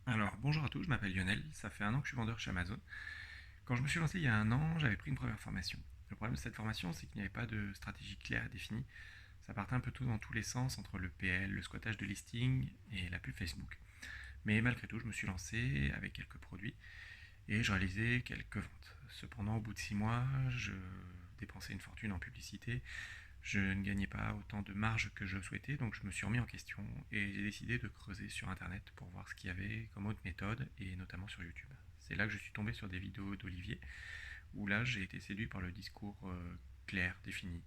Alors, bonjour à tous, je m'appelle Lionel, ça fait un an que je suis vendeur chez Amazon. Quand je me suis lancé il y a un an, j'avais pris une première formation. Le problème de cette formation, c'est qu'il n'y avait pas de stratégie claire et définie. Ça partait un peu tout dans tous les sens entre le PL, le squattage de listing et la pub Facebook. Mais malgré tout, je me suis lancé avec quelques produits et je réalisais quelques ventes. Cependant, au bout de 6 mois, je dépensais une fortune en publicité. Je ne gagnais pas autant de marge que je souhaitais, donc je me suis remis en question et j'ai décidé de creuser sur internet pour voir ce qu'il y avait comme autre méthode, et notamment sur YouTube. C'est là que je suis tombé sur des vidéos d'Olivier, où là j'ai été séduit par le discours clair, défini,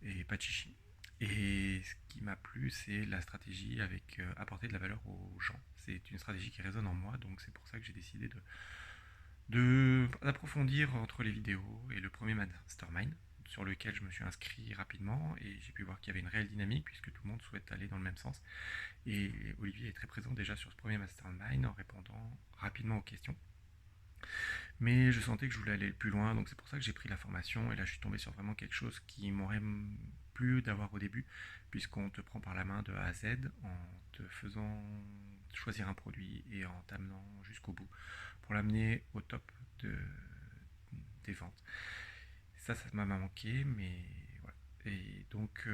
et pas de chichi. Et ce qui m'a plu, c'est la stratégie avec apporter de la valeur aux gens. C'est une stratégie qui résonne en moi, donc c'est pour ça que j'ai décidé d'approfondir entre les vidéos et le premier mastermind sur lequel je me suis inscrit rapidement et j'ai pu voir qu'il y avait une réelle dynamique puisque tout le monde souhaite aller dans le même sens. Et Olivier est très présent déjà sur ce premier mastermind en répondant rapidement aux questions. Mais je sentais que je voulais aller plus loin, donc c'est pour ça que j'ai pris la formation et là je suis tombé sur vraiment quelque chose qui m'aurait plu d'avoir au début, puisqu'on te prend par la main de A à Z en te faisant choisir un produit et en t'amenant jusqu'au bout pour l'amener au top de, des ventes. Ça m'a manqué, mais voilà. Et donc,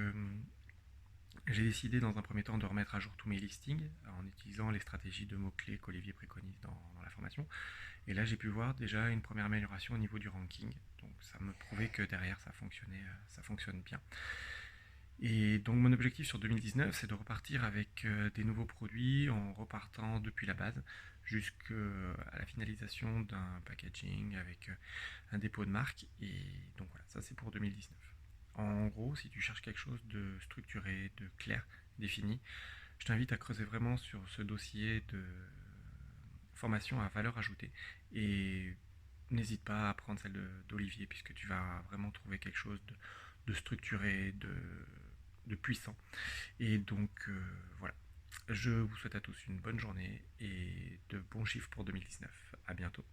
j'ai décidé dans un premier temps de remettre à jour tous mes listings en utilisant les stratégies de mots-clés qu'Olivier préconise dans la formation. Et là, j'ai pu voir déjà une première amélioration au niveau du ranking. Donc, ça me prouvait que derrière, ça fonctionne bien. Et donc, mon objectif sur 2019, c'est de repartir avec des nouveaux produits en repartant depuis la base jusqu'à la finalisation d'un packaging avec un dépôt de marque. Et donc voilà, ça c'est pour 2019. En gros, si tu cherches quelque chose de structuré, de clair, défini, je t'invite à creuser vraiment sur ce dossier de formation à valeur ajoutée et n'hésite pas à prendre celle d'Olivier puisque tu vas vraiment trouver quelque chose de structuré, de puissant. Et donc voilà, je vous souhaite à tous une bonne journée et de bons chiffres pour 2019. À bientôt.